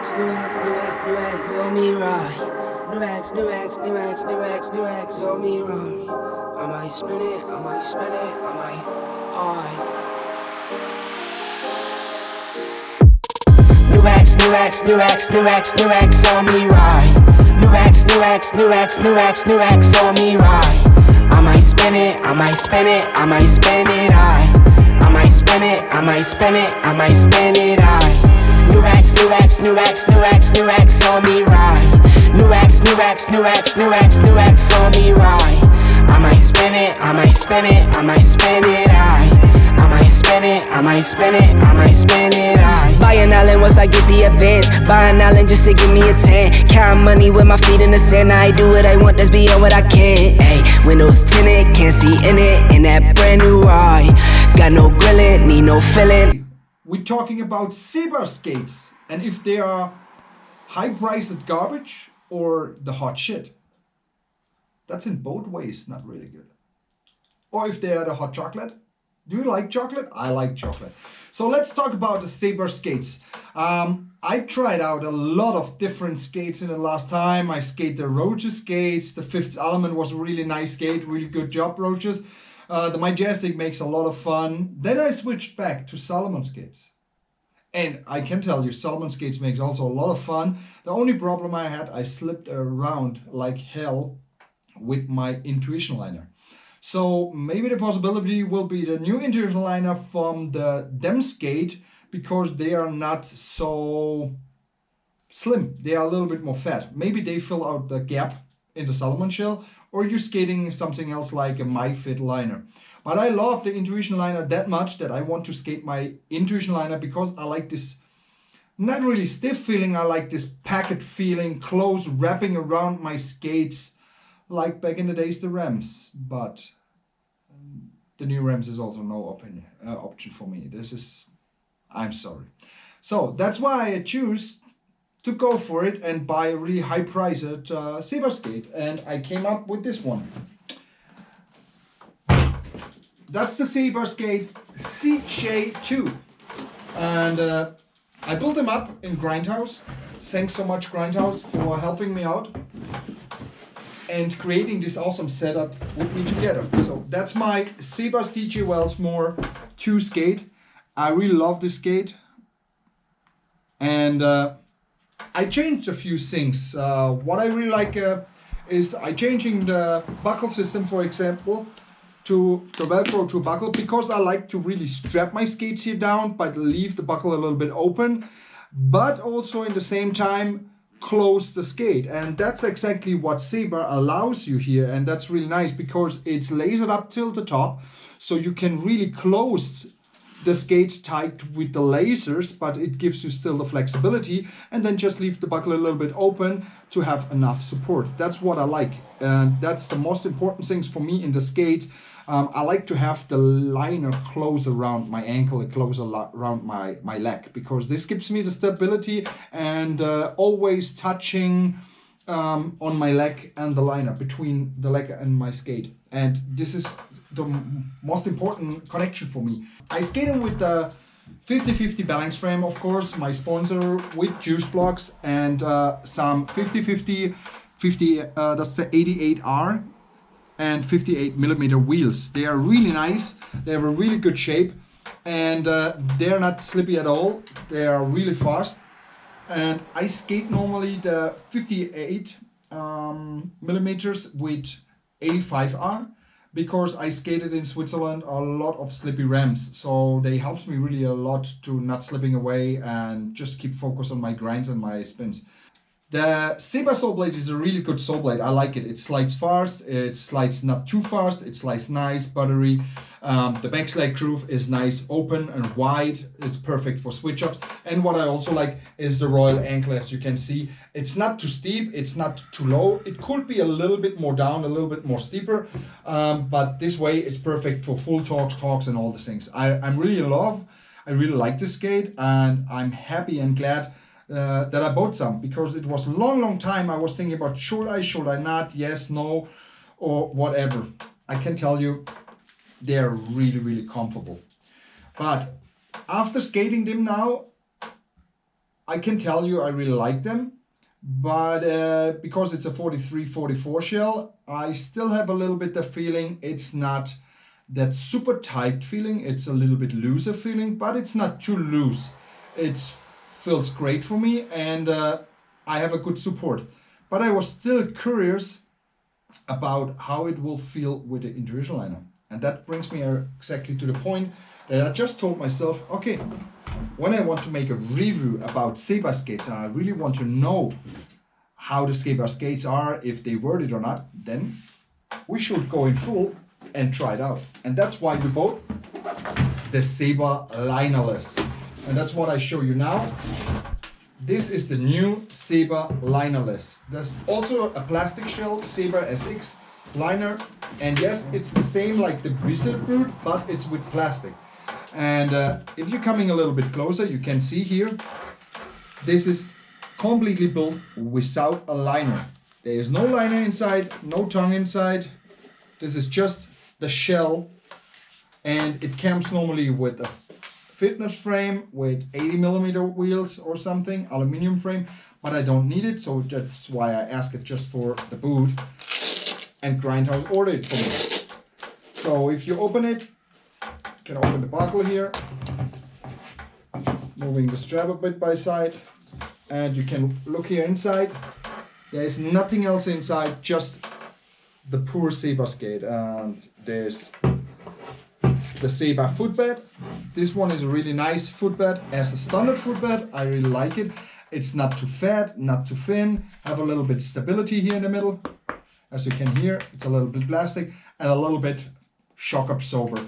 X on me right. New X on me right. I might spin it, I might, alright. New X on me right. New X on me right. I might spin it, I might spin it, I might spin it, I might spin it, I might spin it, I might spin it, New X on me right. New X on me right. I might spin it, I might spin it, I might spin it, I might spin it, I might spin it, I might spin it, Buy an island once I get the advance. Buy an island just to give me a tan. Count money with my feet in the sand. I do what I want, that's beyond what I can. Ayy, windows tinted, can't see in it. In that brand new ride, got no grilling, need no filling. We're talking about Seba skates, and if they are high-priced garbage or the hot shit. That's in both ways not really good. Or if they are the hot chocolate. Do you like chocolate? I like chocolate. So let's talk about the Seba skates. I tried out a lot of different skates in the last time. I skate the Roaches skates. The Fifth Element was a really nice skate. Really good job, Roaches. The Majestic makes a lot of fun. Then I switched back to Salomon skates. And I can tell you, Salomon skates makes also a lot of fun. The only problem I had, I slipped around like hell with my Intuition liner. So maybe the possibility will be the new Intuition liner from the Dem skate, because they are not so slim. They are a little bit more fat. Maybe they fill out the gap in the Salomon shell, or you're skating something else like a MyFit liner. But I love the Intuition liner that much that I want to skate my Intuition liner because I like this not really stiff feeling. I like this packet feeling, close wrapping around my skates, like back in the days the Rams. But the new Rams is also no option for me. I'm sorry. So that's why I choose to go for it and buy a really high priced Seba skate. And I came up with this one. That's the Seba skate CJ2. And I built them up in Grindhouse. Thanks so much, Grindhouse, for helping me out and creating this awesome setup with me together. So that's my Seba CJ Wellsmore 2 skate. I really love this skate. And I changed a few things. What I really like is I changing the buckle system, for example, to the Velcro to buckle, because I like to really strap my skates here down, but leave the buckle a little bit open, but also in the same time close the skate. And that's exactly what Seba allows you here, and that's really nice because it's lasered up till the top, so you can really close the skate tight with the lasers, but it gives you still the flexibility, and then just leave the buckle a little bit open to have enough support. That's what I like, and that's the most important things for me in the skates. I like to have the liner close around my ankle and close around my leg, because this gives me the stability and always touching on my leg and the liner, between the leg and my skate. And this is the most important connection for me. I skated with the 50/50 balance frame, of course, my sponsor, with juice blocks, and some 50/50, that's the 88R and 58 millimeter wheels. They are really nice. They have a really good shape, and they're not slippy at all. They are really fast. And I skate normally the 58 millimeters with 85R, because I skated in Switzerland a lot of slippy ramps. So they helps me really a lot to not slipping away and just keep focus on my grinds and my spins. The Seba sole blade is a really good sole blade. I like it. It slides fast, it slides not too fast, it slides nice, buttery. The backslide groove is nice, open and wide. It's perfect for switch ups. And what I also like is the royal ankle. As you can see, it's not too steep, it's not too low. It could be a little bit more down, a little bit more steeper, but this way it's perfect for full talks and all the things. I really like this skate, and I'm happy and glad that I bought some, because it was a long time I was thinking about should I not, yes, no, or whatever. I can tell you they're really comfortable. But after skating them now, I can tell you I really like them, but because it's a 43-44 shell, I still have a little bit the feeling it's not that super tight feeling. It's a little bit looser feeling, but it's not too loose. It feels great for me, and I have a good support. But I was still curious about how it will feel with the intrusion liner. And that brings me exactly to the point that I just told myself, okay, when I want to make a review about Seba skates and I really want to know how the Seba skates are, if they worth it or not, then we should go in full and try it out. And that's why we bought the Seba linerless. And that's what I show you now. This is the new Seba linerless. There's also a plastic shell Seba SX liner. And yes, it's the same like the Wizard Brute, but it's with plastic. And if you're coming a little bit closer, you can see here, this is completely built without a liner. There is no liner inside, no tongue inside. This is just the shell, and it comes normally with a fitness frame with 80mm wheels or something, aluminum frame, but I don't need it, so that's why I ask it just for the boot, and Grindhouse ordered it for me. So if you open it, you can open the buckle here, moving the strap a bit by side, and you can look here inside. There is nothing else inside, just the poor Seba skate. And there's the Seba footbed. This one is a really nice footbed as a standard footbed. I really like it. It's not too fat, not too thin. Have a little bit of stability here in the middle. As you can hear, it's a little bit plastic and a little bit shock absorber.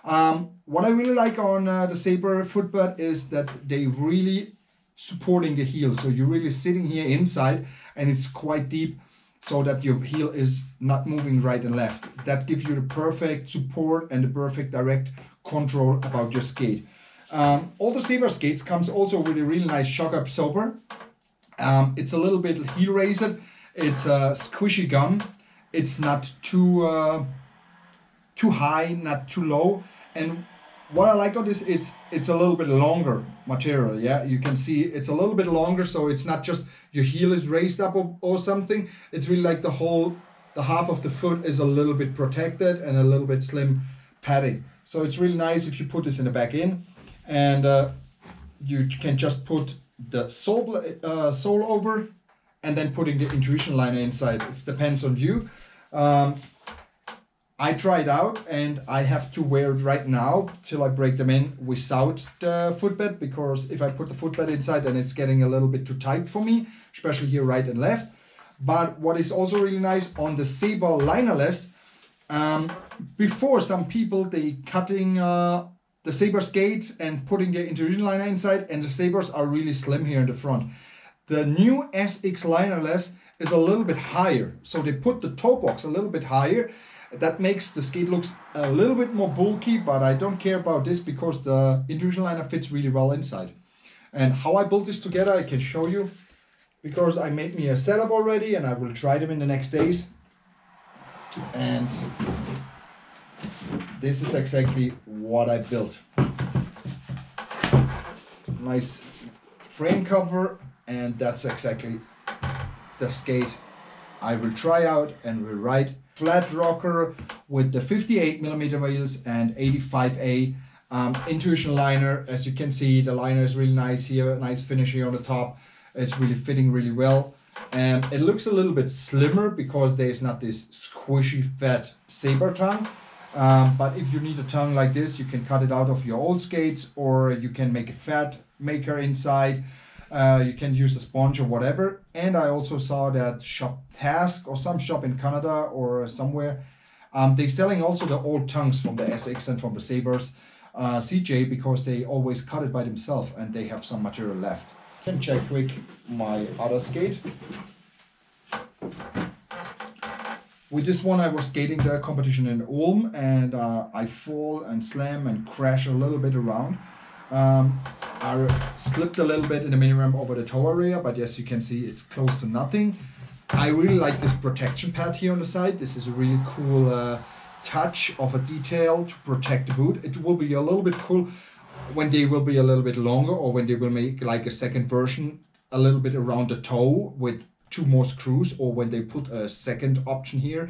What I really like on the Seba footbed is that they really supporting the heel. So you're really sitting here inside and it's quite deep, so that your heel is not moving right and left. That gives you the perfect support and the perfect direct control about your skate. All the Seba skates comes also with a really nice shock absorber. It's a little bit heel raised. It's a squishy gum. It's not too high, not too low. And what I like on this, it's a little bit longer material. Yeah, you can see it's a little bit longer, so it's not just your heel is raised up or something. It's really like the half of the foot is a little bit protected and a little bit slim padding. So it's really nice if you put this in the back in, and you can just put the sole over and then putting the intrusion liner inside. It depends on you. I tried out and I have to wear it right now till I break them in without the footbed, because if I put the footbed inside, then it's getting a little bit too tight for me, especially here right and left. But what is also really nice on the Seba linerless, before some people they cutting the Seba skates and putting the intrusion liner inside, and the Sebas are really slim here in the front. The new SX linerless is a little bit higher, so they put the toe box a little bit higher. That makes the skate looks a little bit more bulky, but I don't care about this because the intrusion liner fits really well inside. And how I built this together, I can show you, because I made me a setup already and I will try them in the next days. And this is exactly what I built. Nice frame cover, and that's exactly the skate I will try out and will ride. Flat rocker with the 58mm wheels and 85A intrusion liner. As you can see, the liner is really nice here, nice finish here on the top. It's really fitting really well. And it looks a little bit slimmer because there's not this squishy fat Seba tongue. But if you need a tongue like this, you can cut it out of your old skates, or you can make a fat maker inside. You can use a sponge or whatever. And I also saw that Shop Task or some shop in Canada or somewhere, they're selling also the old tongues from the SX and from the Sebas CJ, because they always cut it by themselves and they have some material left. I can check quick my other skate. With this one I was skating the competition in Ulm, and I fall and slam and crash a little bit around. I slipped a little bit in the mini ramp over the toe area, but as you can see, it's close to nothing. I really like this protection pad here on the side. This is a really cool touch of a detail to protect the boot. It will be a little bit cool when they will be a little bit longer, or when they will make like a second version a little bit around the toe with 2 more screws, or when they put a second option here,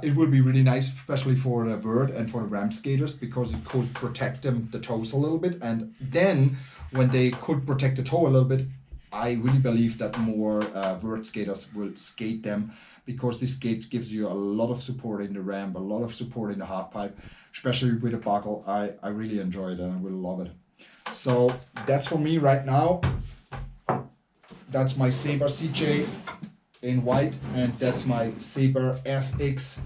it will be really nice, especially for the vert and for the ramp skaters, because it could protect them, the toes a little bit. And then when they could protect the toe a little bit, I really believe that more vert skaters will skate them, because this skate gives you a lot of support in the ramp, a lot of support in the half pipe, especially with a buckle. I really enjoy it and I will love it. So that's for me right now. That's my Seba CJ in white, and that's my Seba SX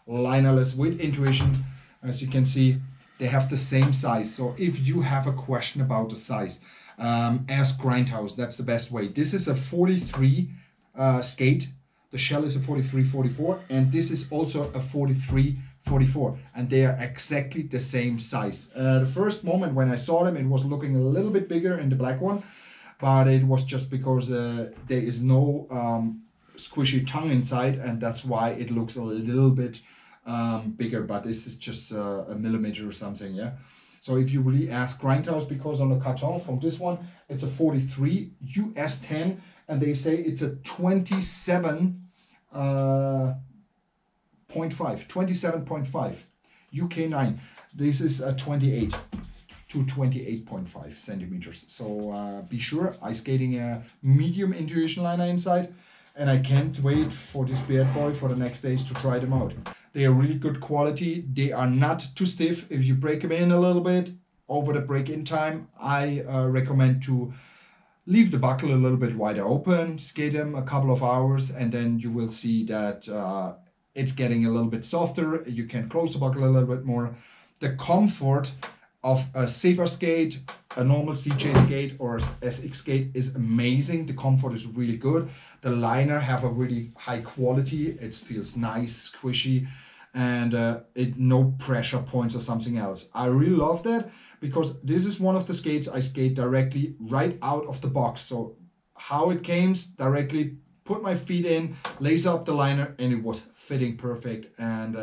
linerless with intuition. As you can see, they have the same size. So if you have a question about the size, ask Grindhouse. That's the best way. This is a 43 skate. The shell is a 43-44, and this is also a 43-44, and they are exactly the same size. The first moment when I saw them, it was looking a little bit bigger in the black one, but it was just because there is no squishy tongue inside, and that's why it looks a little bit bigger, but this is just a millimeter or something, yeah. So if you really ask Grindhouse, because on the carton from this one, it's a 43 US 10, and they say it's a 27.5 UK 9. This is a 28 to 28.5 centimeters. So be sure, I'm skating a medium intuition liner inside, and I can't wait for this bad boy for the next days to try them out. They are really good quality. They are not too stiff. If you break them in a little bit over the break-in time, I recommend to leave the buckle a little bit wider open, skate them a couple of hours, and then you will see that it's getting a little bit softer. You can close the buckle a little bit more. The comfort of a Seba skate, a normal CJ skate or SX skate is amazing. The comfort is really good. The liner have a really high quality. It feels nice, squishy, and no pressure points or something else. I really love that, because this is one of the skates I skate directly right out of the box. So how it came, directly put my feet in, lace up the liner, and it was fitting perfect, and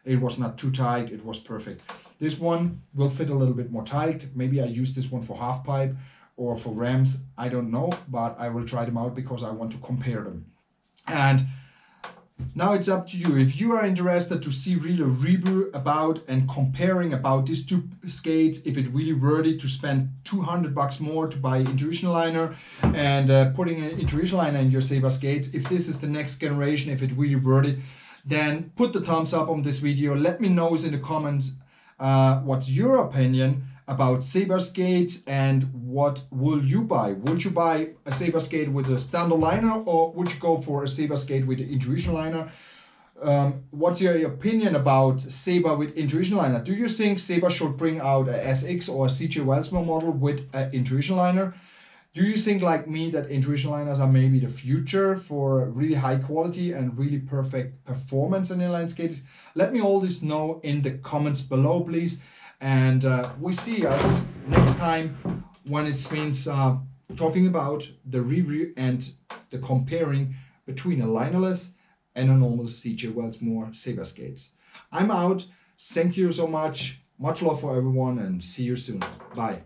it was not too tight, it was perfect. This one will fit a little bit more tight. Maybe I use this one for half pipe or for rams, I don't know, but I will try them out because I want to compare them. And now it's up to you. If you are interested to see really a review about and comparing about these 2 skates, if it's really worthy to spend $200 more to buy intuition liner and putting an intuition liner in your Seba skates, if this is the next generation, if it's really worthy, then put the thumbs up on this video. Let me know in the comments what's your opinion about Seba skates, and what will you buy? Would you buy a Seba skate with a standard liner, or would you go for a Seba skate with the intuition liner? What's your opinion about Seba with intuition liner? Do you think Seba should bring out a SX or a CJ Wellsmore model with an intuition liner? Do you think, like me, that intuition liners are maybe the future for really high quality and really perfect performance in inline skates? Let me all this know in the comments below, please. And we see us next time when it means talking about the review and the comparing between a linerless and a normal CJ Wellsmore Seba skates. I'm out. Thank you so much. Much love for everyone, and see you soon. Bye.